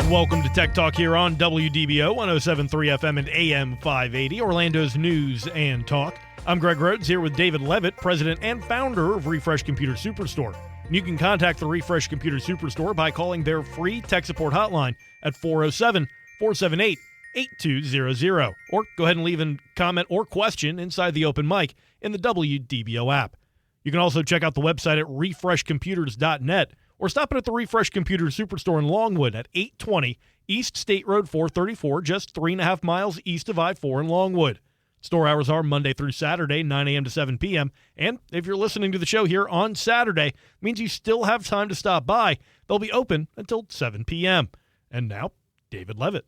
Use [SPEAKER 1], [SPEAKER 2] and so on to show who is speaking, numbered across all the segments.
[SPEAKER 1] Welcome to Tech Talk here on WDBO 107.3 FM and AM 580, Orlando's news and talk. I'm Greg Rhodes here with David Levitt, president and founder of Refresh Computer Superstore. You can contact the Refresh Computer Superstore by calling their free tech support hotline at 407-478-8200. Or go ahead and leave a comment or question inside the open mic in the WDBO app. You can also check out the website at refreshcomputers.net or stop in at the Refresh Computer Superstore in Longwood at 820 East State Road 434, just 3.5 miles east of I-4 in Longwood. Store hours are Monday through Saturday, 9 a.m. to 7 p.m. And if you're listening to the show here on Saturday, it means you still have time to stop by. They'll be open until 7 p.m. And now, David Levitt.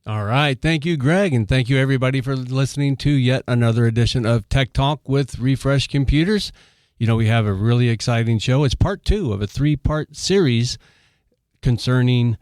[SPEAKER 2] All right. Thank you, Greg, and thank you, everybody, for listening to yet another edition of Tech Talk with Refresh Computers. You know, we have a really exciting show. It's part 2 of a 3-part series concerning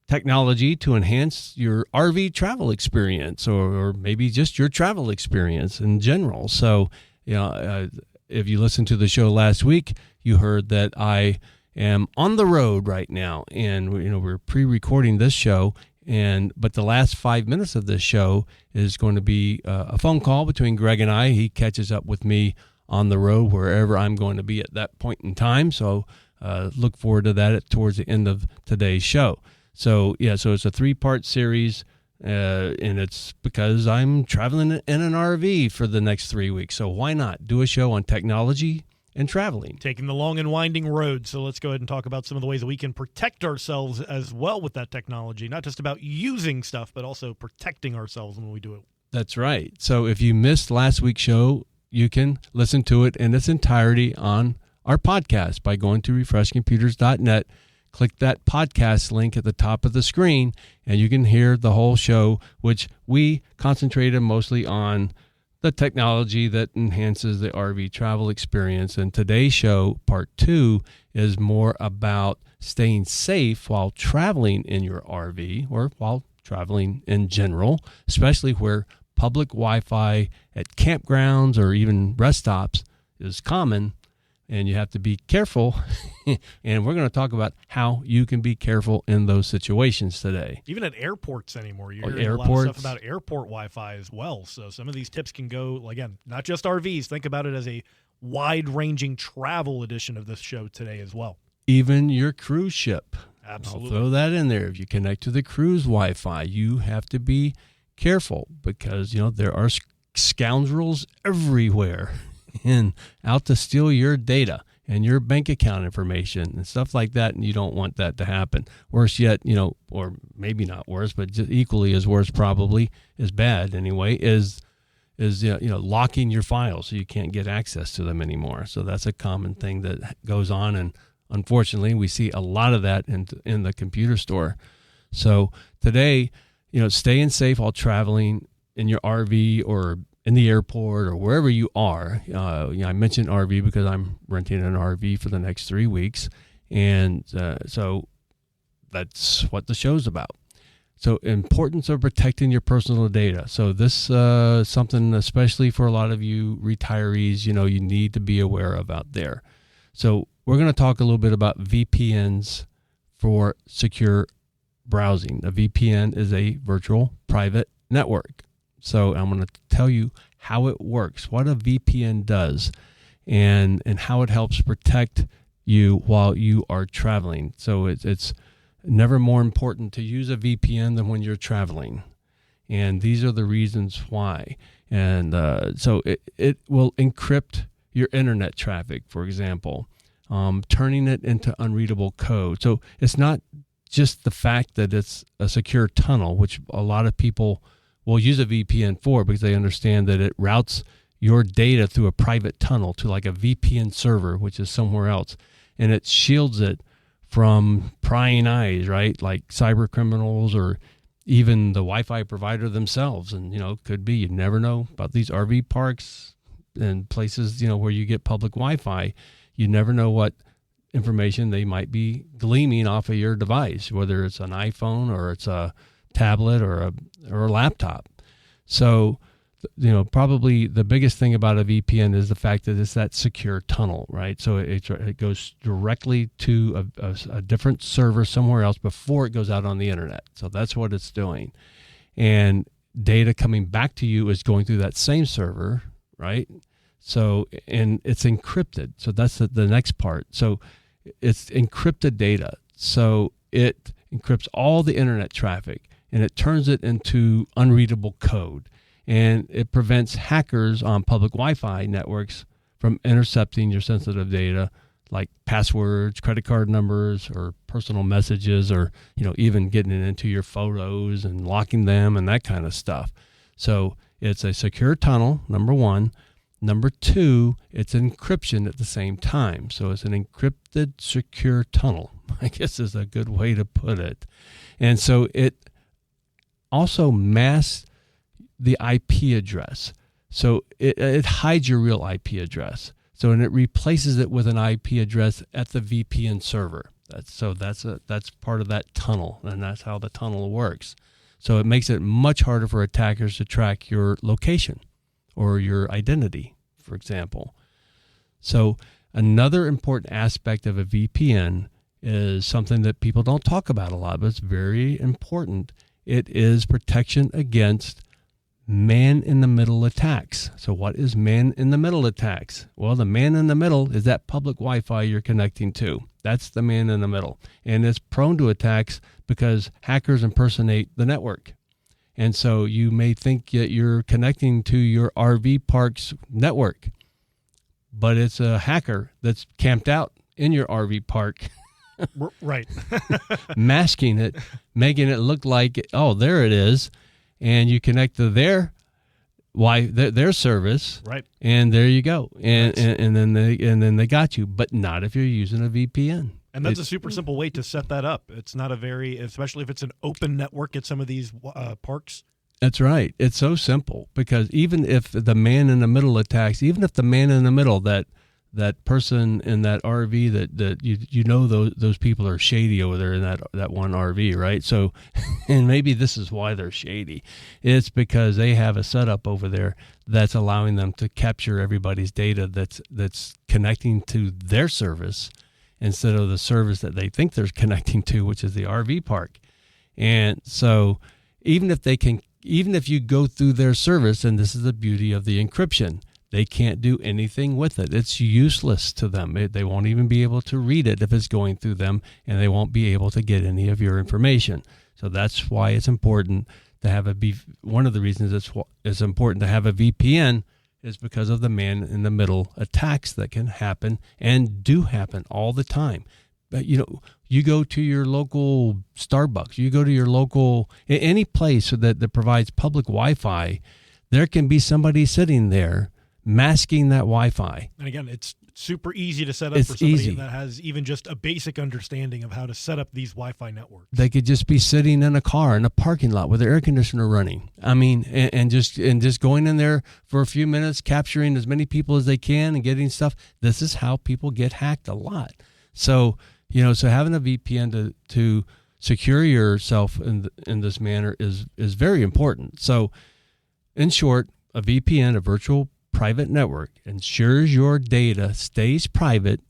[SPEAKER 2] technology to enhance your RV travel experience or maybe just your travel experience in general. So, you know, if you listened to the show last week, you heard that I am on the road right now, and you know, we're pre-recording this show, but the last 5 minutes of this show is going to be a phone call between Greg and I. He catches up with me on the road wherever I'm going to be at that point in time. So look forward to that towards the end of today's show. So it's a 3-part series, and it's because I'm traveling in an RV for the next 3 weeks. So why not do a show on technology and traveling?
[SPEAKER 1] Taking the long and winding road. So let's go ahead and talk about some of the ways that we can protect ourselves as well with that technology. Not just about using stuff, but also protecting ourselves when we do it.
[SPEAKER 2] That's right. So if you missed last week's show, you can listen to it in its entirety on our podcast by going to refreshcomputers.net. Click that podcast link at the top of the screen, and you can hear the whole show, which we concentrated mostly on the technology that enhances the RV travel experience. And today's show, part 2, is more about staying safe while traveling in your RV or while traveling in general, especially where public Wi-Fi at campgrounds or even rest stops is common, and you have to be careful. And we're going to talk about how you can be careful in those situations today.
[SPEAKER 1] Even at airports anymore, you're hearing a lot of stuff about airport Wi-Fi as well. So some of these tips can go, again, not just RVs. Think about it as a wide-ranging travel edition of this show today as well.
[SPEAKER 2] Even your cruise ship.
[SPEAKER 1] Absolutely.
[SPEAKER 2] I'll throw that in there. If you connect to the cruise Wi-Fi, you have to be careful because, you know, there are scoundrels everywhere and out to steal your data and your bank account information and stuff like that, and you don't want that to happen. Worse yet, you know, or maybe not worse, but just equally as worse, probably as bad anyway, is locking your files so you can't get access to them anymore. So that's a common thing that goes on, and unfortunately, we see a lot of that in the computer store. So today, you know, staying safe while traveling in your RV or in the airport or wherever you are. I mentioned RV because I'm renting an RV for the next 3 weeks. And so that's what the show's about. So importance of protecting your personal data. So this is something especially for a lot of you retirees, you know, you need to be aware of out there. So we're going to talk a little bit about VPNs for secure browsing. A VPN is a virtual private network. So I'm going to tell you how it works, what a VPN does, and how it helps protect you while you are traveling. So it's never more important to use a VPN than when you're traveling. And these are the reasons why. And so it will encrypt your internet traffic, for example, turning it into unreadable code. So it's not just the fact that it's a secure tunnel, which a lot of people will use a VPN for because they understand that it routes your data through a private tunnel to like a VPN server, which is somewhere else, and it shields it from prying eyes, right? Like cyber criminals or even the Wi-Fi provider themselves. And, you know, could be, you never know about these RV parks and places, you know, where you get public Wi-Fi. You never know what information they might be gleaming off of your device, whether it's an iPhone or it's a tablet or a laptop. So probably the biggest thing about a VPN is the fact that it's that secure tunnel, right? So it goes directly to a different server somewhere else before it goes out on the internet. So that's what it's doing. And data coming back to you is going through that same server, right? So, and it's encrypted. So that's the next part. So it's encrypted data. So it encrypts all the internet traffic and it turns it into unreadable code. And it prevents hackers on public Wi-Fi networks from intercepting your sensitive data, like passwords, credit card numbers, or personal messages, or even getting it into your photos and locking them and that kind of stuff. So it's a secure tunnel, number one. Number two, it's encryption at the same time. So it's an encrypted secure tunnel, I guess is a good way to put it. And so it also masks the IP address. So it hides your real IP address. So, and it replaces it with an IP address at the VPN server. That's part of that tunnel, and that's how the tunnel works. So it makes it much harder for attackers to track your location or your identity, for example. So another important aspect of a VPN is something that people don't talk about a lot, but it's very important. It is protection against man-in-the-middle attacks. So what is man-in-the-middle attacks? Well, the man in the middle is that public Wi-Fi you're connecting to. That's the man in the middle. And it's prone to attacks because hackers impersonate the network. And so you may think that you're connecting to your RV park's network, but it's a hacker that's camped out in your RV park.
[SPEAKER 1] Right.
[SPEAKER 2] Masking it, making it look like, oh, there it is. And you connect to their service,
[SPEAKER 1] right?
[SPEAKER 2] And there you go, and then they got you, but not if you're using a VPN.
[SPEAKER 1] And that's a super simple way to set that up. It's not especially if it's an open network at some of these parks.
[SPEAKER 2] That's right. It's so simple because even if the man in the middle attacks, even if the man in the middle, that person in that RV that those people are shady over there in that one RV, right? So, and maybe this is why they're shady. It's because they have a setup over there that's allowing them to capture everybody's data that's connecting to their service instead of the service that they think they're connecting to, which is the RV park. And so even if you go through their service, and this is the beauty of the encryption, they can't do anything with it. It's useless to them. They won't even be able to read it if it's going through them, and they won't be able to get any of your information. So that's why it's important to have one of the reasons it's important to have a VPN is because of the man-in-the-middle attacks that can happen and do happen all the time. But, you go to your local Starbucks, you go to your local, any place that provides public Wi-Fi, there can be somebody sitting there masking that Wi-Fi.
[SPEAKER 1] And again, it's super easy to set up for somebody that has even just a basic understanding of how to set up these Wi-Fi networks.
[SPEAKER 2] They could just be sitting in a car in a parking lot with their air conditioner running. I mean, and just going in there for a few minutes, capturing as many people as they can and getting stuff. This is how people get hacked a lot. So, so having a VPN to secure yourself in this manner is very important. So, in short, a VPN, a virtual private network, ensures your data stays private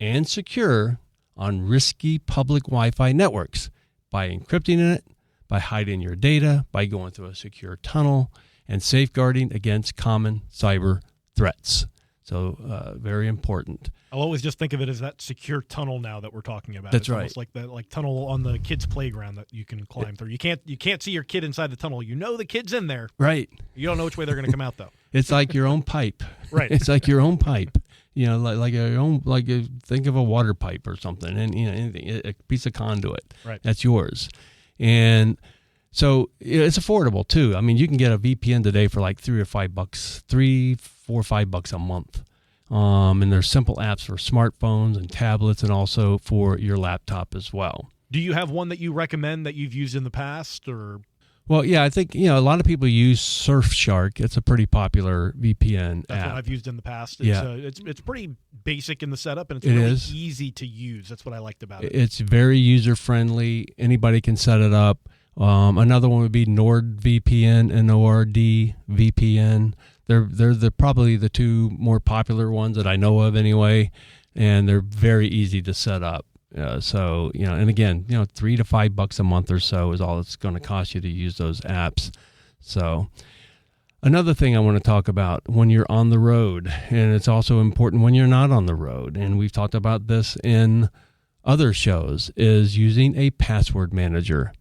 [SPEAKER 2] and secure on risky public Wi-Fi networks by encrypting it, by hiding your data, by going through a secure tunnel, and safeguarding against common cyber threats. So very important.
[SPEAKER 1] I'll always just think of it as that secure tunnel now that we're talking about.
[SPEAKER 2] That's
[SPEAKER 1] it's
[SPEAKER 2] right.
[SPEAKER 1] Almost like the tunnel on the kids' playground that you can climb through. You can't see your kid inside the tunnel. You know the kid's in there.
[SPEAKER 2] Right.
[SPEAKER 1] You don't know which way they're going to come out though.
[SPEAKER 2] It's like your own pipe.
[SPEAKER 1] Right.
[SPEAKER 2] It's like your own pipe. Think of a water pipe or something, and anything, a piece of conduit.
[SPEAKER 1] Right.
[SPEAKER 2] That's yours, and so it's affordable too. I mean, you can get a VPN today for like $3 or $5, $3, $4, $5 a month. And there's simple apps for smartphones and tablets, and also for your laptop as well.
[SPEAKER 1] Do you have one that you recommend that you've used in the past, or?
[SPEAKER 2] Well, yeah, I think a lot of people use Surfshark. It's a pretty popular VPN
[SPEAKER 1] That's
[SPEAKER 2] app.
[SPEAKER 1] what I've used in the past. It's pretty basic in the setup, and it's really easy to use. That's what I liked about it.
[SPEAKER 2] It's very user friendly. Anybody can set it up. Another one would be NordVPN and NordVPN. They're probably the two more popular ones that I know of anyway, and they're very easy to set up. So, and again, $3 to $5 a month or so is all it's going to cost you to use those apps. So another thing I want to talk about when you're on the road, and it's also important when you're not on the road, and we've talked about this in other shows, is using a password manager.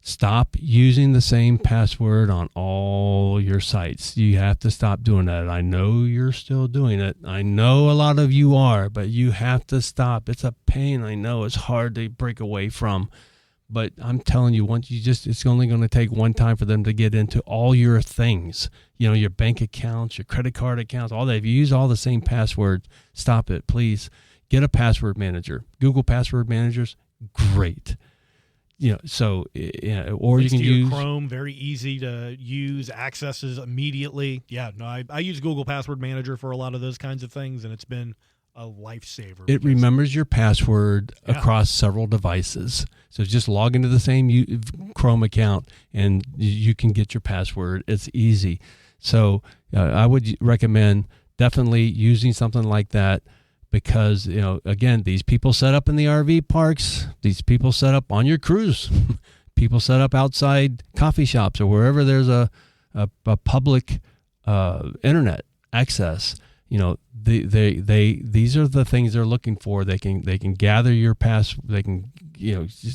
[SPEAKER 2] Stop using the same password on all your sites. You have to stop doing that. I know you're still doing it. I know a lot of you are, but you have to stop. It's a pain. I know it's hard to break away from, but I'm telling you, it's only going to take one time for them to get into all your things, your bank accounts, your credit card accounts, all that. If you use all the same password, stop it, please. Get a password manager. Google password managers, great. Or you can use
[SPEAKER 1] Chrome, very easy to use, accesses immediately. Yeah, no, I use Google Password Manager for a lot of those kinds of things, and it's been a lifesaver.
[SPEAKER 2] It remembers your password across several devices. So just log into the same Chrome account, and you can get your password. It's easy. So I would recommend definitely using something like that. Because, again, these people set up in the RV parks, these people set up on your cruise, people set up outside coffee shops or wherever there's a public internet access. These are the things they're looking for. They can gather your they can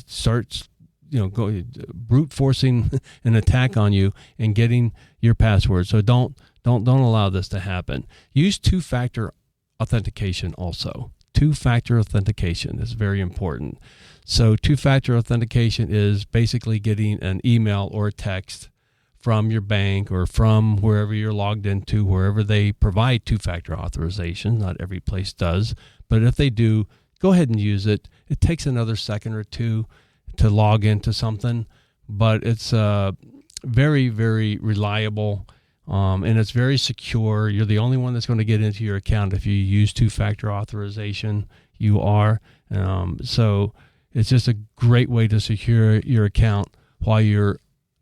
[SPEAKER 2] start go brute forcing an attack on you and getting your password. So don't allow this to happen. Use two-factor authentication also. Two-factor authentication is very important. So two-factor authentication is basically getting an email or a text from your bank or from wherever you're logged into, wherever they provide two-factor authorization. Not every place does, but if they do, go ahead and use it. It takes another second or two to log into something, but it's very, very reliable. And it's very secure. You're the only one that's going to get into your account if you use two-factor authorization. You are. So it's just a great way to secure your account while you're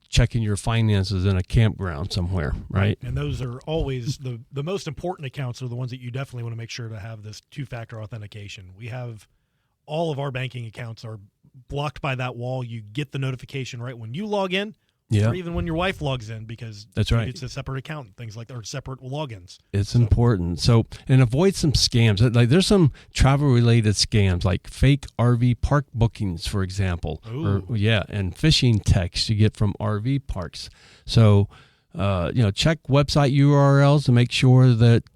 [SPEAKER 2] checking your finances in a campground somewhere, right?
[SPEAKER 1] And those are always the most important accounts are the ones that you definitely want to make sure to have this two-factor authentication. We have all of our banking accounts are blocked by that wall. You get the notification right when you log in.
[SPEAKER 2] Yeah.
[SPEAKER 1] Or even when your wife logs in, because
[SPEAKER 2] that's right.
[SPEAKER 1] It's a separate account, things like that, or separate logins.
[SPEAKER 2] It's important. So, and avoid some scams. Like there's some travel-related scams, like fake RV park bookings, for example.
[SPEAKER 1] Ooh.
[SPEAKER 2] And phishing texts you get from RV parks. So, check website URLs to make sure that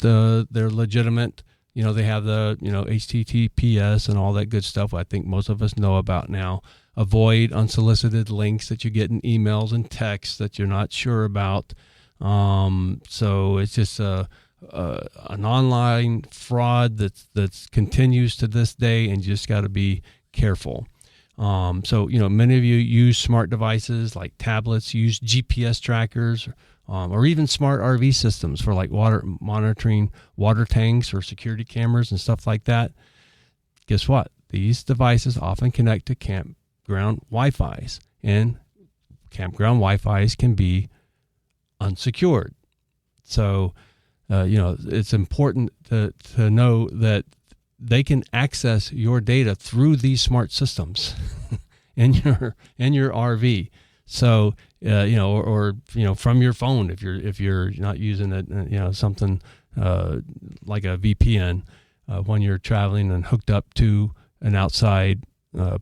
[SPEAKER 2] they're legitimate. They have the HTTPS and all that good stuff. I think most of us know about now. Avoid unsolicited links that you get in emails and texts that you're not sure about. So it's just an online fraud that continues to this day, and you just got to be careful. So many of you use smart devices like tablets, use GPS trackers, or even smart RV systems for like monitoring water tanks or security cameras and stuff like that. Guess what? These devices often connect to campground Wi-Fi's, and campground Wi-Fi's can be unsecured. So, it's important to know that they can access your data through these smart systems in your RV. So, or from your phone if you're not using it, something like a VPN when you're traveling and hooked up to an outside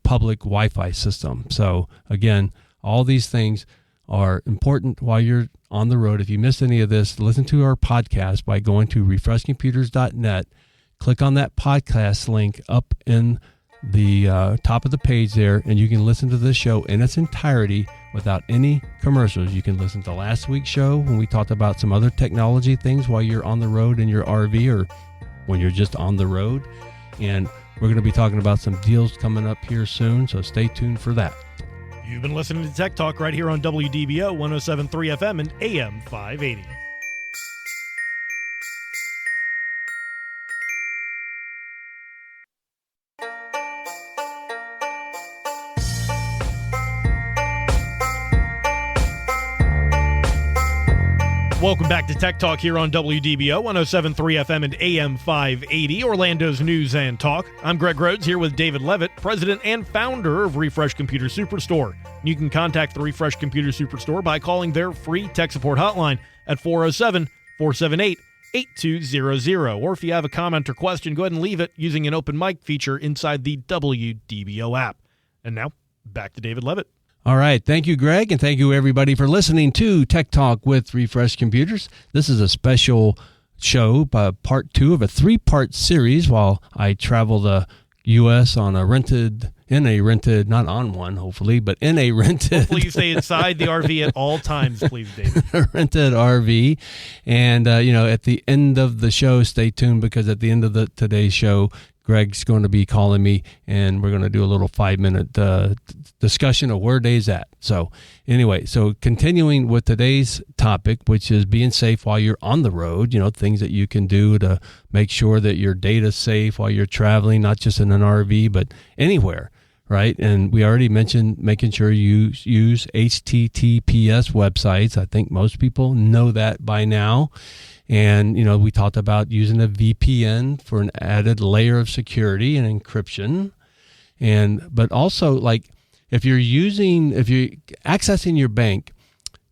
[SPEAKER 2] public Wi-Fi system. So again, all these things are important while you're on the road. If you missed any of this, listen to our podcast by going to refreshcomputers.net. Click on that podcast link up in the top of the page there, and you can listen to this show in its entirety without any commercials. You can listen to last week's show when we talked about some other technology things while you're on the road in your RV or when you're just on the road. And we're going to be talking about some deals coming up here soon, so stay tuned for that.
[SPEAKER 1] You've been listening to Tech Talk right here on WDBO 107.3 FM and AM 580. Welcome back to Tech Talk here on WDBO 107.3 FM and AM 580, Orlando's News and Talk. I'm Greg Rhodes here with David Levitt, president and founder of Refresh Computer Superstore. You can contact the Refresh Computer Superstore by calling their free tech support hotline at 407-478-8200. Or if you have a comment or question, go ahead and leave it using an open mic feature inside the WDBO app. And now, back to David Levitt.
[SPEAKER 2] All right. Thank you, Greg, and thank you, everybody, for listening to Tech Talk with Refresh Computers. This is a special show, part 2 of a 3-part series while I travel the U.S. on a rented, not on one, hopefully, but in a rented.
[SPEAKER 1] Hopefully you stay inside the RV at all times, please, David.
[SPEAKER 2] rented RV. And, at the end of the show, stay tuned, because at the end of today's show, Greg's going to be calling me, and we're going to do a little 5-minute discussion of where Dave's at. So anyway, continuing with today's topic, which is being safe while you're on the road, things that you can do to make sure that your data's safe while you're traveling, not just in an RV, but anywhere, right? And we already mentioned making sure you use HTTPS websites. I think most people know that by now. And, we talked about using a VPN for an added layer of security and encryption. But also, like, if you're accessing your bank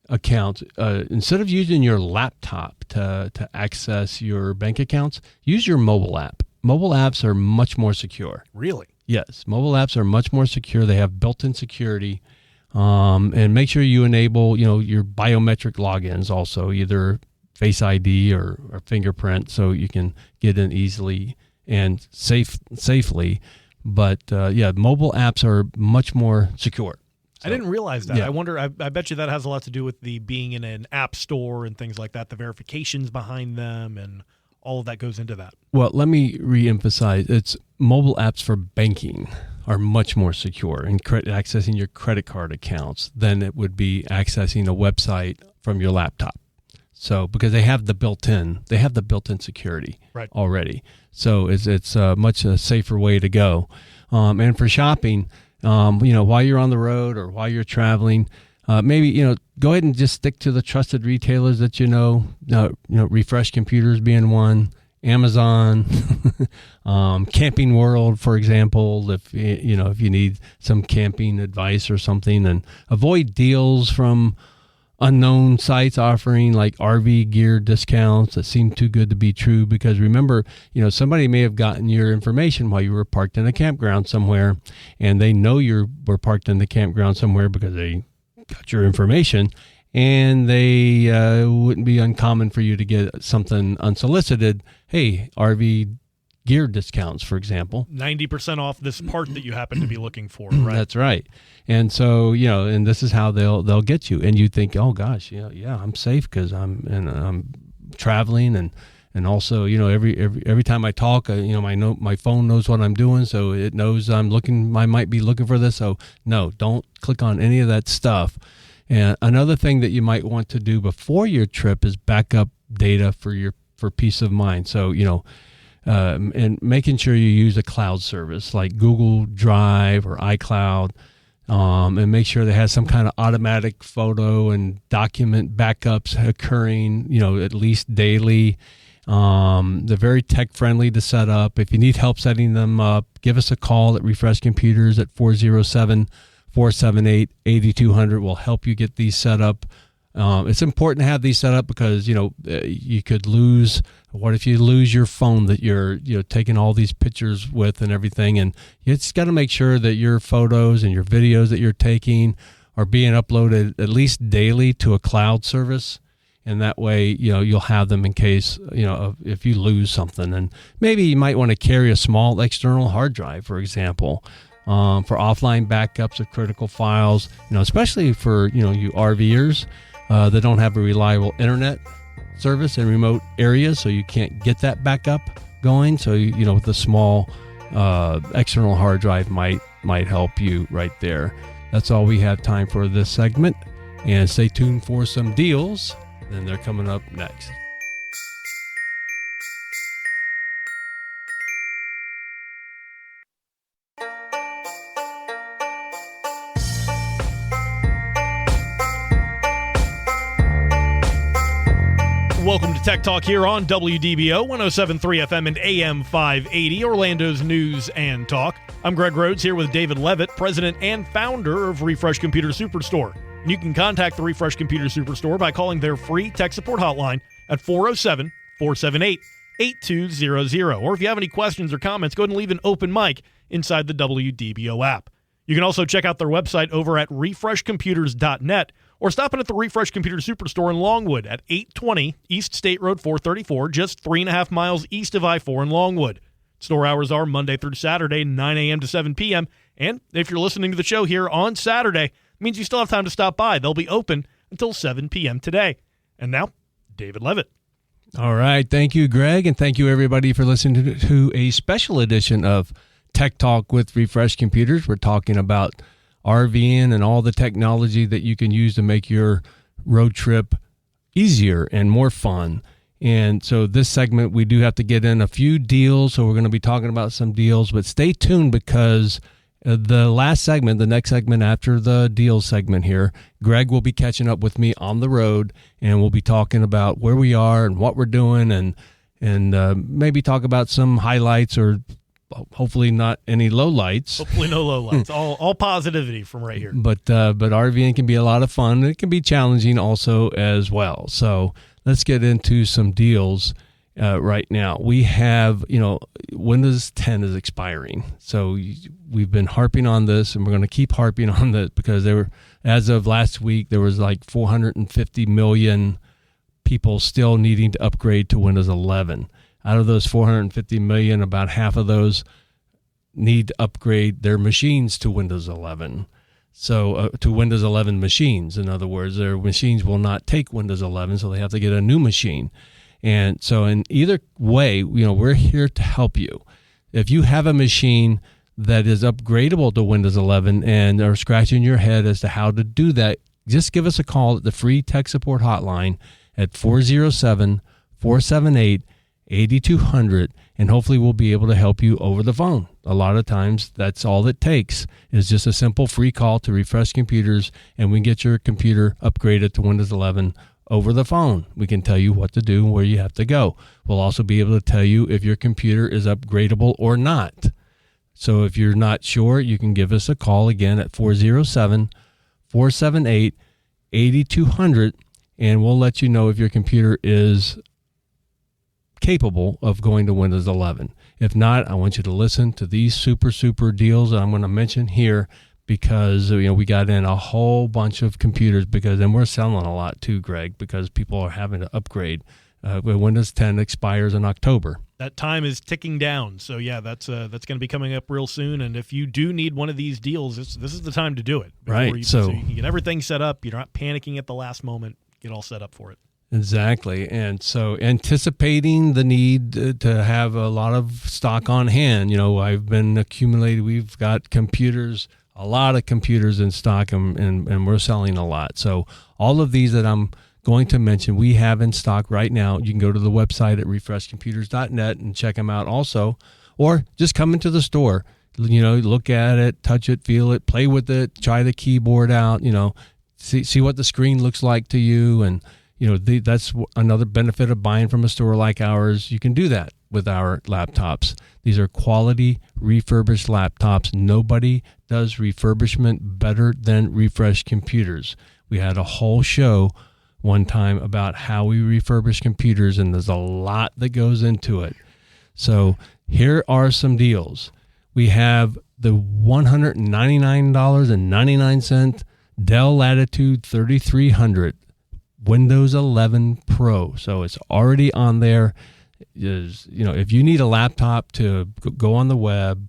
[SPEAKER 2] account, instead of using your laptop to access your bank accounts, use your mobile app. Mobile apps are much more secure.
[SPEAKER 1] Really?
[SPEAKER 2] Yes. Mobile apps are much more secure. They have built-in security. And make sure you enable, your biometric logins also, either Face ID or fingerprint, so you can get in easily and safely. But mobile apps are much more secure.
[SPEAKER 1] So, I didn't realize that.
[SPEAKER 2] Yeah.
[SPEAKER 1] I wonder, I bet you that has a lot to do with the being in an app store and things like that, the verifications behind them, and all of that goes into that.
[SPEAKER 2] Well, let me reemphasize, it's mobile apps for banking are much more secure in accessing your credit card accounts than it would be accessing a website from your laptop. So, because they have the built-in security already. So it's a much safer way to go. And for shopping, while you're on the road or while you're traveling, maybe, go ahead and just stick to the trusted retailers that Refresh Computers being one, Amazon, Camping World, for example, if you need some camping advice or something, and avoid deals from unknown sites offering like RV gear discounts that seem too good to be true, because remember, somebody may have gotten your information while you were parked in a campground somewhere, and they know you were parked in the campground somewhere because they got your information, and they wouldn't be uncommon for you to get something unsolicited. Hey, RV gear discounts, for example.
[SPEAKER 1] 90% off this part that you happen to be looking for, right?
[SPEAKER 2] That's right. And so, and this is how they'll get you. And you think, oh gosh, yeah, I'm safe because I'm traveling, and also, every time I talk, my phone knows what I'm doing, so it knows I might be looking for this. So no, don't click on any of that stuff. And another thing that you might want to do before your trip is back up data for peace of mind. So, and making sure you use a cloud service like Google Drive or iCloud, and make sure they have some kind of automatic photo and document backups occurring, at least daily. They're very tech friendly to set up. If you need help setting them up, give us a call at Refresh Computers at 407-478-8200. We'll help you get these set up. It's important to have these set up because, you could lose. What if you lose your phone that you're taking all these pictures with and everything? And you just got to make sure that your photos and your videos that you're taking are being uploaded at least daily to a cloud service. And that way, you'll have them in case, if you lose something. And maybe you might want to carry a small external hard drive, for example, for offline backups of critical files, especially for, you RVers that don't have a reliable internet service in remote areas, so you can't get that backup going. So, with a small external hard drive might help you right there. That's all we have time for this segment. And stay tuned for some deals. And they're coming up next.
[SPEAKER 1] Welcome to Tech Talk here on WDBO 107.3 FM and AM 580, Orlando's news and talk. I'm Greg Rhodes here with David Levitt, president and founder of Refresh Computer Superstore. And you can contact the Refresh Computer Superstore by calling their free tech support hotline at 407-478-8200. Or if you have any questions or comments, go ahead and leave an open mic inside the WDBO app. You can also check out their website over at refreshcomputers.net or stop in at the Refresh Computer Superstore in Longwood at 820 East State Road 434, just 3.5 miles east of I-4 in Longwood. Store hours are Monday through Saturday, 9 a.m. to 7 p.m. And if you're listening to the show here on Saturday, it means you still have time to stop by. They'll be open until 7 p.m. today. And now, David Levitt.
[SPEAKER 2] All right. Thank you, Greg, and thank you, everybody, for listening to a special edition of Tech Talk with Refresh Computers. We're talking about RVing and all the technology that you can use to make your road trip easier and more fun. And so this segment, we do have to get in a few deals. So we're going to be talking about some deals, but stay tuned because the last segment, the next segment after the deals segment here, Greg will be catching up with me on the road, and we'll be talking about where we are and what we're doing, and maybe talk about some highlights or hopefully not any lowlights.
[SPEAKER 1] Hopefully no lowlights. all positivity from right here.
[SPEAKER 2] But RVing can be a lot of fun. It can be challenging also as well. So let's get into some deals right now. We have, Windows 10 is expiring. So we've been harping on this, and we're going to keep harping on this because as of last week, there was like 450 million people still needing to upgrade to Windows 11. Out of those 450 million, about half of those need to upgrade their machines to Windows 11. So to Windows 11 machines. In other words, their machines will not take Windows 11, so they have to get a new machine. And so in either way, we're here to help you. If you have a machine that is upgradable to Windows 11 and are scratching your head as to how to do that, just give us a call at the free tech support hotline at 407-478-8200, and hopefully we'll be able to help you over the phone. A lot of times, that's all it takes is just a simple free call to Refresh Computers, and we can get your computer upgraded to Windows 11 over the phone. We can tell you what to do and where you have to go. We'll also be able to tell you if your computer is upgradable or not. So if you're not sure, you can give us a call again at 407-478-8200, and we'll let you know if your computer is capable of going to Windows 11. If not, I want you to listen to these super deals that I'm going to mention here because we got in a whole bunch of computers and we're selling a lot too, Greg, because people are having to upgrade. Windows 10 expires in October.
[SPEAKER 1] That time is ticking down. So yeah, that's going to be coming up real soon. And if you do need one of these deals, this is the time to do it.
[SPEAKER 2] Right.
[SPEAKER 1] So you can get everything set up. You're not panicking at the last moment. Get all set up for it.
[SPEAKER 2] Exactly. And so anticipating the need to have a lot of stock on hand, I've been accumulating, we've got a lot of computers in stock, and we're selling a lot. So all of these that I'm going to mention, we have in stock right now. You can go to the website at refreshcomputers.net and check them out also, or just come into the store, look at it, touch it, feel it, play with it, try the keyboard out, see what the screen looks like to you. And that's another benefit of buying from a store like ours. You can do that with our laptops. These are quality refurbished laptops. Nobody does refurbishment better than Refresh Computers. We had a whole show one time about how we refurbish computers, and there's a lot that goes into it. So here are some deals. We have the $199.99 Dell Latitude 3300 Windows 11 Pro. So it's already on there. If you need a laptop to go on the web,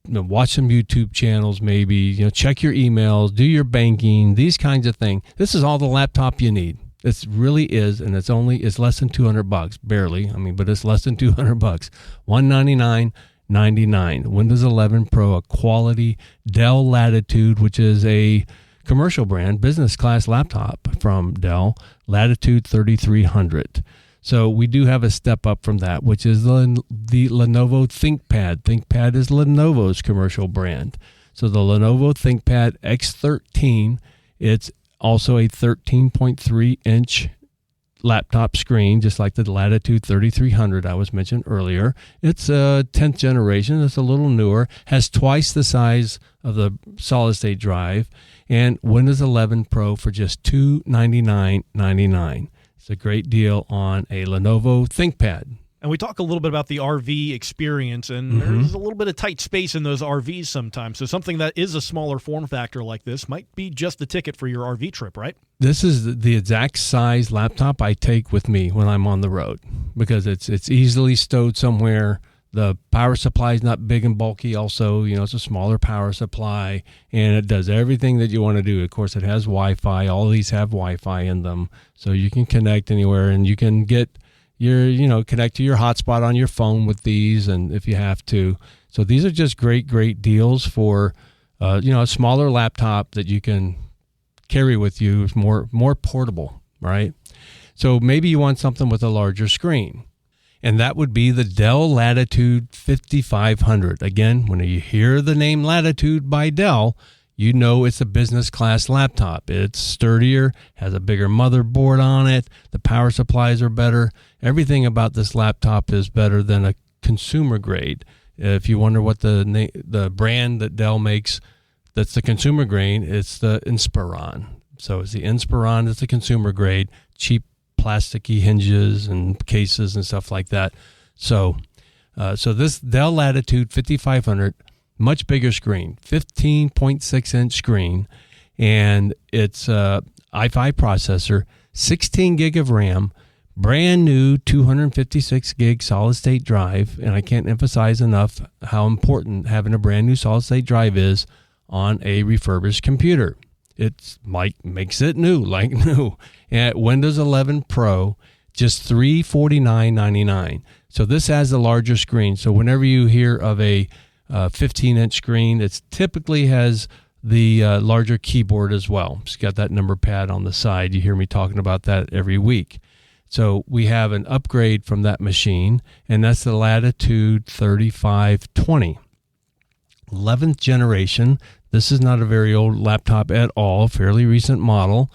[SPEAKER 2] watch some YouTube channels, maybe, check your emails, do your banking, these kinds of things. This is all the laptop you need. It really is, and it's less than $200, barely. But it's less than $200. $199.99. Windows 11 Pro, a quality Dell Latitude, which is a commercial brand, business class laptop from Dell, Latitude 3300. So we do have a step up from that, which is the Lenovo ThinkPad. ThinkPad is Lenovo's commercial brand. So the Lenovo ThinkPad X13, it's also a 13.3-inch laptop screen, just like the Latitude 3300 I was mentioned earlier. It's a 10th generation. It's a little newer, has twice the size of the solid-state drive, and Windows 11 Pro for just $299.99. It's a great deal on a Lenovo ThinkPad.
[SPEAKER 1] And we talk a little bit about the RV experience, and there's a little bit of tight space in those RVs sometimes. So something that is a smaller form factor like this might be just the ticket for your RV trip, right?
[SPEAKER 2] This is the exact size laptop I take with me when I'm on the road because it's easily stowed somewhere. The power supply is not big and bulky. Also, it's a smaller power supply, and it does everything that you want to do. Of course, it has Wi-Fi. All of these have Wi-Fi in them, so you can connect anywhere, and you can get connect to your hotspot on your phone with these, and if you have to. So these are just great deals for, a smaller laptop that you can carry with you. It's more portable, right? So maybe you want something with a larger screen, and that would be the Dell Latitude 5500. Again, when you hear the name Latitude by Dell, you know it's a business class laptop. It's sturdier, has a bigger motherboard on it. The power supplies are better. Everything about this laptop is better than a consumer grade. If you wonder what the brand that Dell makes that's the consumer grade, it's the Inspiron. So it's the Inspiron. It's the consumer grade, cheap plasticky hinges and cases and stuff like that. So this Dell Latitude 5500, much bigger screen, 15.6-inch screen, and it's a i5 processor, 16 gig of RAM, brand new 256 gig solid-state drive, and I can't emphasize enough how important having a brand new solid-state drive is on a refurbished computer. It's like makes it new, like new. And Windows 11 Pro, just $349.99. So this has a larger screen. So whenever you hear of a 15-inch screen, it typically has the larger keyboard as well. It's got that number pad on the side. You hear me talking about that every week. So we have an upgrade from that machine, and that's the Latitude 3520. 11th generation. This is not a very old laptop at all, fairly recent model,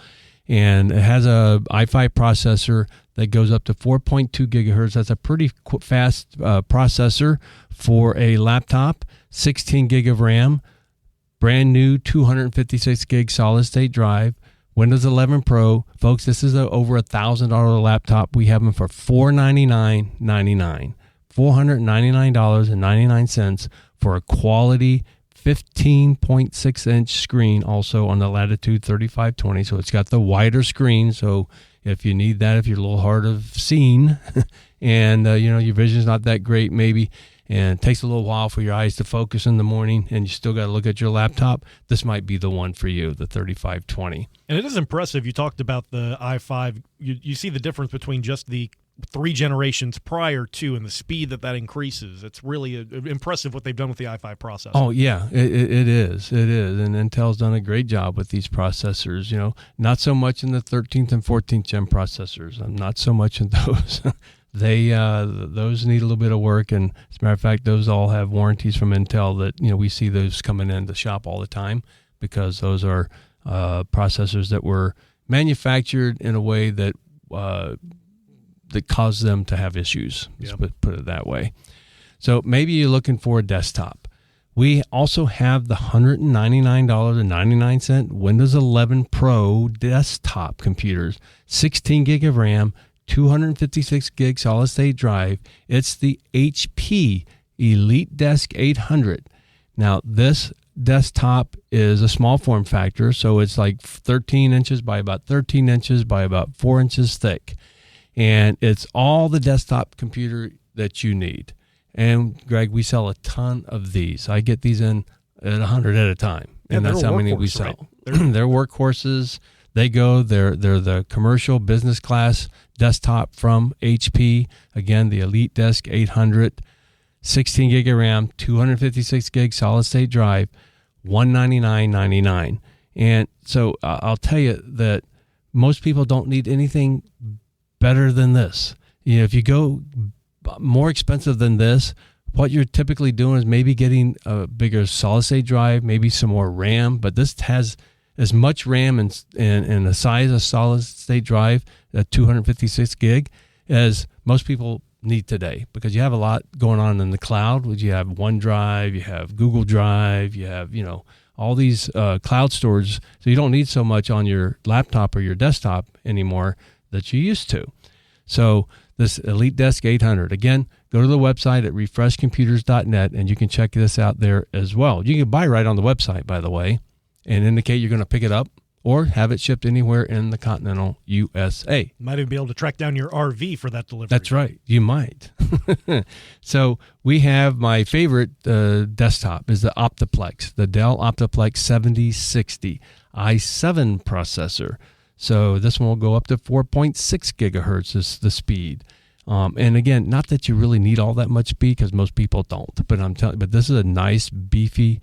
[SPEAKER 2] and it has a i5 processor that goes up to 4.2 gigahertz. That's a pretty fast processor for a laptop. 16 gig of RAM, brand new 256 gig solid state drive, Windows 11 Pro. Folks, this is over $1,000 laptop. We have them for $499.99. $499.99 for a quality 15.6-inch screen, also on the Latitude 3520. So it's got the wider screen. So if you need that, if you're a little hard of seeing and your vision's not that great maybe, and it takes a little while for your eyes to focus in the morning, and you still got to look at your laptop, this might be the one for you, the 3520.
[SPEAKER 1] And it is impressive. You talked about the i5. You see the difference between just the 3 generations prior to and the speed that increases. It's really impressive what they've done with the i5 processor.
[SPEAKER 2] Oh, yeah, it is. It is. And Intel's done a great job with these processors. Not so much in the 13th and 14th gen processors. Not so much in those. Those need a little bit of work. And as a matter of fact, those all have warranties from Intel that, we see those coming in the shop all the time because those are processors that were manufactured in a way that caused them to have issues. Yep. Let's put it that way. So maybe you're looking for a desktop. We also have the $199.99 Windows 11 Pro desktop computers, 16 gig of RAM, 256 gig solid state drive. It's the HP EliteDesk 800. Now this desktop is a small form factor, so it's like 13 inches by about 13 inches by about 4 inches thick. And it's all the desktop computer that you need. And Greg, we sell a ton of these. I get these in at 100 at a time, and that's how many we sell. Right? They're workhorses. They're the commercial business class desktop from HP. Again, the EliteDesk 800, 16 gig of RAM, 256 gig solid state drive, $199.99. And so I'll tell you that most people don't need anything better than this. If you go more expensive than this, what you're typically doing is maybe getting a bigger solid state drive, maybe some more RAM, but this has as much RAM and the size of solid state drive, 256 gig, as most people need today, because you have a lot going on in the cloud. You have OneDrive, you have Google Drive, you have, all these cloud storage. So you don't need so much on your laptop or your desktop anymore that you used to. So this EliteDesk 800, again, go to the website at refreshcomputers.net and you can check this out there as well. You can buy right on the website, by the way, and indicate you're going to pick it up or have it shipped anywhere in the continental USA.
[SPEAKER 1] You might even be able to track down your RV for that delivery.
[SPEAKER 2] That's right. You might. So we have my favorite desktop is the Optiplex, the Dell Optiplex 7060 i7 processor. So this one will go up to 4.6 gigahertz is the speed. And again, not that you really need all that much speed because most people don't, but this is a nice, beefy,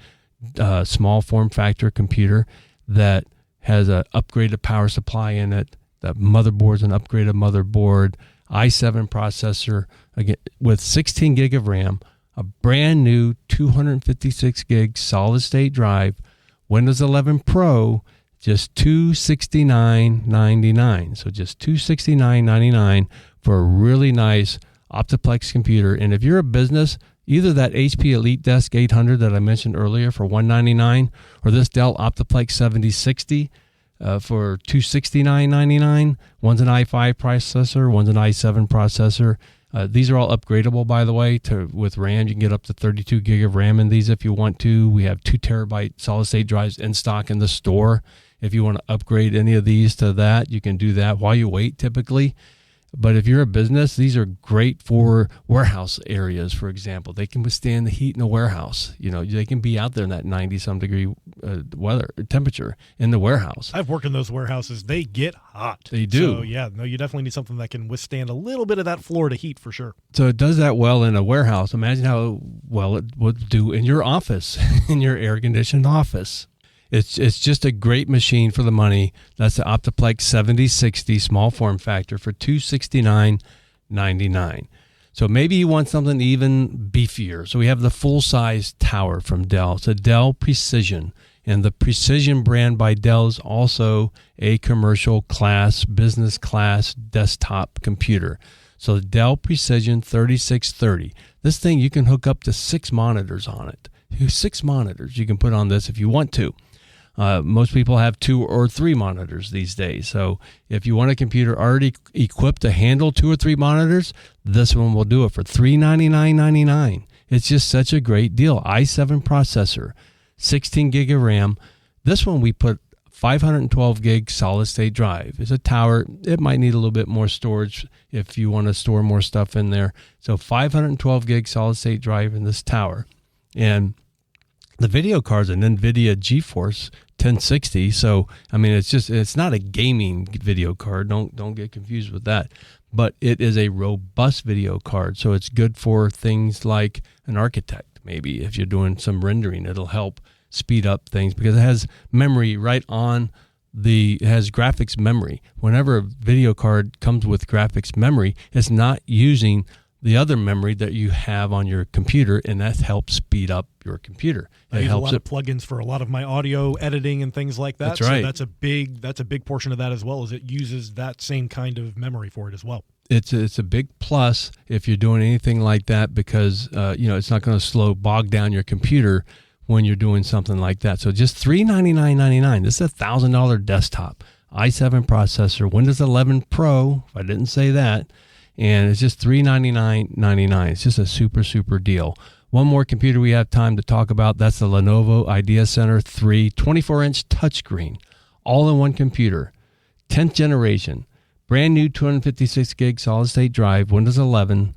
[SPEAKER 2] small form factor computer that has an upgraded power supply in it. The motherboard's an upgraded motherboard, i7 processor, again with 16 gig of RAM, a brand new 256 gig solid state drive, Windows 11 Pro, just $269.99. So just $269.99 for a really nice Optiplex computer. And if you're a business, either that HP EliteDesk 800 that I mentioned earlier for $199, or this Dell Optiplex 7060 for $269.99. One's an i5 processor, one's an i7 processor. These are all upgradable, by the way, with RAM. You can get up to 32 gig of RAM in these if you want to. We have 2 terabyte solid state drives in stock in the store. If you want to upgrade any of these to that, you can do that while you wait typically. But if you're a business, these are great for warehouse areas, for example. They can withstand the heat in a warehouse. They can be out there in that 90-some degree temperature in the warehouse.
[SPEAKER 1] I've worked in those warehouses. They get hot.
[SPEAKER 2] They do.
[SPEAKER 1] So, you definitely need something that can withstand a little bit of that Florida heat for sure.
[SPEAKER 2] So it does that well in a warehouse. Imagine how well it would do in your office, in your air-conditioned office. It's just a great machine for the money. That's the Optiplex 7060 small form factor for $269.99. So maybe you want something even beefier. So we have the full-size tower from Dell. It's a Dell Precision. And the Precision brand by Dell is also a commercial class, business class desktop computer. So the Dell Precision 3630. This thing, you can hook up to 6 monitors on it. 6 monitors you can put on this if you want to. Most people have 2 or 3 monitors these days. So if you want a computer already equipped to handle 2 or 3 monitors, this one will do it for $399.99. It's just such a great deal. i7 processor, 16 gig of RAM. This one we put 512 gig solid state drive. It's a tower. It might need a little bit more storage if you want to store more stuff in there. So 512 gig solid state drive in this tower. And the video card's an NVIDIA GeForce 1060. So, it's not a gaming video card. Don't get confused with that. But it is a robust video card. So it's good for things like an architect. Maybe if you're doing some rendering, it'll help speed up things because it has memory right on it has graphics memory. Whenever a video card comes with graphics memory, it's not using the other memory that you have on your computer, and that helps speed up your computer.
[SPEAKER 1] I use a lot of plugins for a lot of my audio editing and things like that.
[SPEAKER 2] That's right.
[SPEAKER 1] So that's a big portion of that as well, as it uses that same kind of memory for it as well.
[SPEAKER 2] It's a big plus if you're doing anything like that because it's not going to bog down your computer when you're doing something like that. So just $399.99. This is a $1,000 desktop, i7 processor, Windows 11 Pro. If I didn't say that. And it's just $399.99. It's just a super, super deal. One more computer we have time to talk about. That's the Lenovo IdeaCentre 3 24-inch touchscreen, all-in-one computer, 10th generation, brand new 256 gig solid-state drive, Windows 11,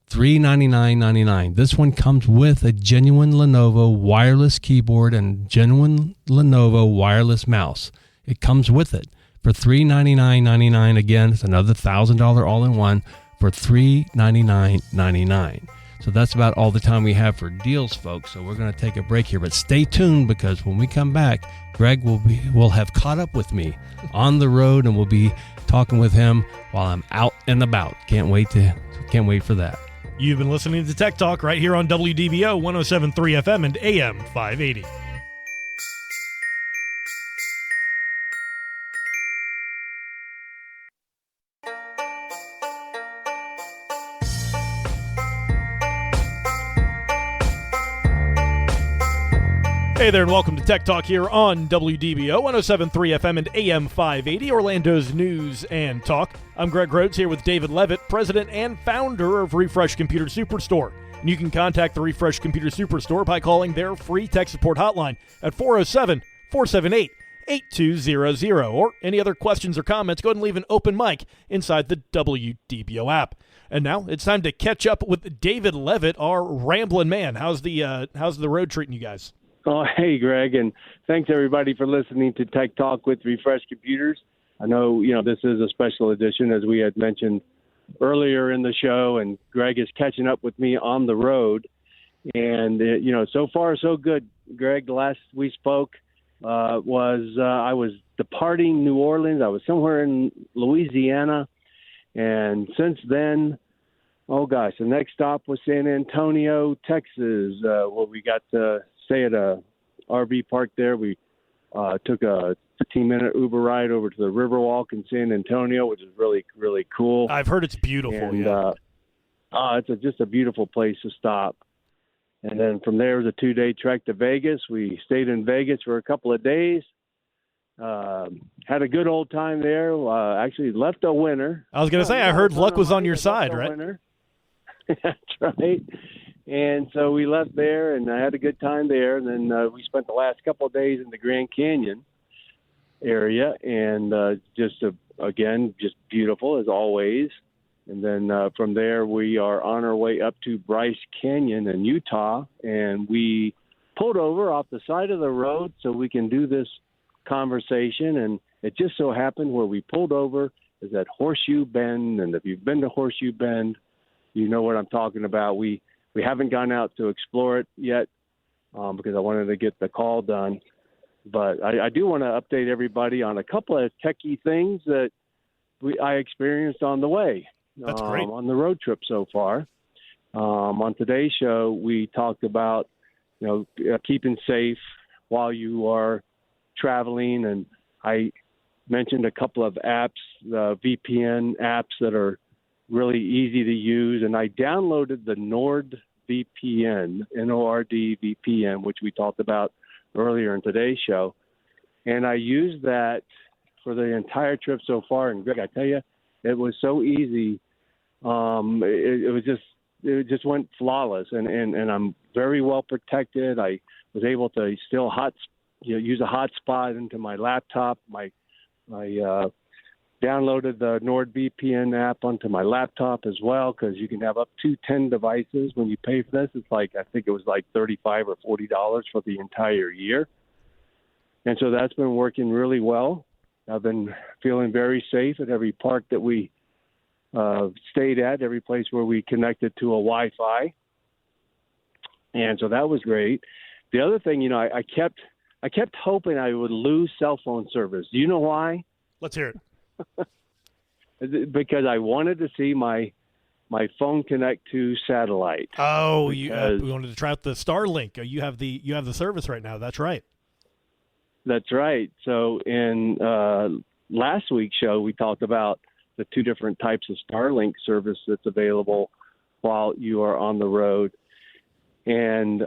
[SPEAKER 2] $399.99. This one comes with a genuine Lenovo wireless keyboard and genuine Lenovo wireless mouse. It comes with it. For $399.99, again, it's another $1,000 all-in-one for $399.99. So that's about all the time we have for deals, folks. So we're going to take a break here, but stay tuned because when we come back, Greg will have caught up with me on the road, and we'll be talking with him while I'm out and about. Can't wait for that.
[SPEAKER 1] You've been listening to Tech Talk right here on WDBO 107.3 FM and AM 580. Hey there, and welcome to Tech Talk here on WDBO 107.3 FM and AM 580, Orlando's news and talk. I'm Greg Rhodes here with David Levitt, president and founder of Refresh Computer Superstore. And you can contact the Refresh Computer Superstore by calling their free tech support hotline at 407-478-8200. Or any other questions or comments, go ahead and leave an open mic inside the WDBO app. And now it's time to catch up with David Levitt, our rambling man. How's the road treating you guys?
[SPEAKER 3] Oh, hey, Greg, and thanks, everybody, for listening to Tech Talk with Refresh Computers. I know, this is a special edition, as we had mentioned earlier in the show, and Greg is catching up with me on the road. And, so far, so good, Greg. The last we spoke I was departing New Orleans. I was somewhere in Louisiana. And since then, the next stop was San Antonio, Texas, where we got to stay at a RV park there. We took a 15-minute Uber ride over to the Riverwalk in San Antonio, which is really, really cool.
[SPEAKER 1] I've heard it's beautiful.
[SPEAKER 3] And,
[SPEAKER 1] yeah.
[SPEAKER 3] It's just a beautiful place to stop. And then from there was a 2-day trek to Vegas. We stayed in Vegas for a couple of days. Had a good old time there. Actually left a winner.
[SPEAKER 1] I was going to say, I heard luck was on your side, right?
[SPEAKER 3] Winner. That's right. And so we left there, and I had a good time there. And then we spent the last couple of days in the Grand Canyon area, and just beautiful as always. And then from there, we are on our way up to Bryce Canyon in Utah, and we pulled over off the side of the road so we can do this conversation. And it just so happened where we pulled over is at Horseshoe Bend. And if you've been to Horseshoe Bend, you know what I'm talking about. We haven't gone out to explore it yet because I wanted to get the call done. But I do want to update everybody on a couple of techie things that I experienced on the way.
[SPEAKER 1] That's great.
[SPEAKER 3] On the road trip so far. On today's show, we talked about, keeping safe while you are traveling. And I mentioned a couple of apps, VPN apps that are really easy to use. And I downloaded the NordVPN, NORD-VPN, which we talked about earlier in today's show. And I used that for the entire trip so far. And Greg, I tell you, it was so easy. It just went flawless, and I'm very well protected. I was able to still use a hotspot into my laptop. I downloaded the NordVPN app onto my laptop as well, because you can have up to 10 devices when you pay for this. It's I think it was $35 or $40 for the entire year. And so that's been working really well. I've been feeling very safe at every park that we stayed at, every place where we connected to a Wi-Fi. And so that was great. The other thing, I kept hoping I would lose cell phone service. Do you know why?
[SPEAKER 1] Let's hear it.
[SPEAKER 3] Because I wanted to see my phone connect to satellite.
[SPEAKER 1] Oh, we wanted to try out the Starlink. You have the service right now. That's right.
[SPEAKER 3] That's right. So in last week's show, we talked about the two different types of Starlink service that's available while you are on the road. And,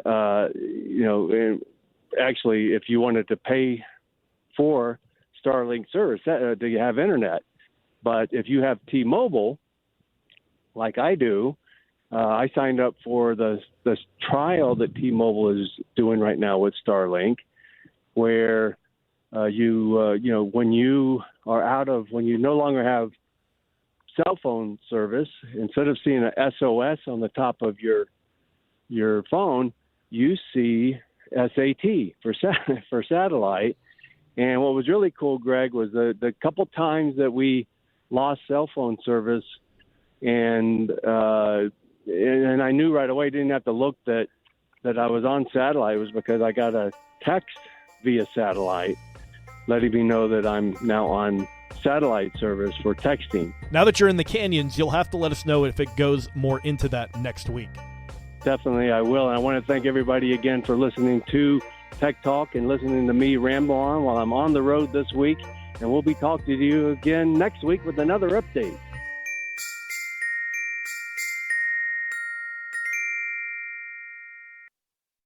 [SPEAKER 3] actually, if you wanted to pay for Starlink service, do you have internet? But if you have T-Mobile, like I do, I signed up for the trial that T-Mobile is doing right now with Starlink, where when you no longer have cell phone service, instead of seeing a SOS on the top of your phone, you see SAT for satellite. And what was really cool, Greg, was the couple times that we lost cell phone service, and I knew right away, didn't have to look that I was on satellite. It was because I got a text via satellite letting me know that I'm now on satellite service for texting.
[SPEAKER 1] Now that you're in the canyons, you'll have to let us know if it goes more into that next week.
[SPEAKER 3] Definitely, I will. And I want to thank everybody again for listening to Tech Talk and listening to me ramble on while I'm on the road this week. And we'll be talking to you again next week with another update.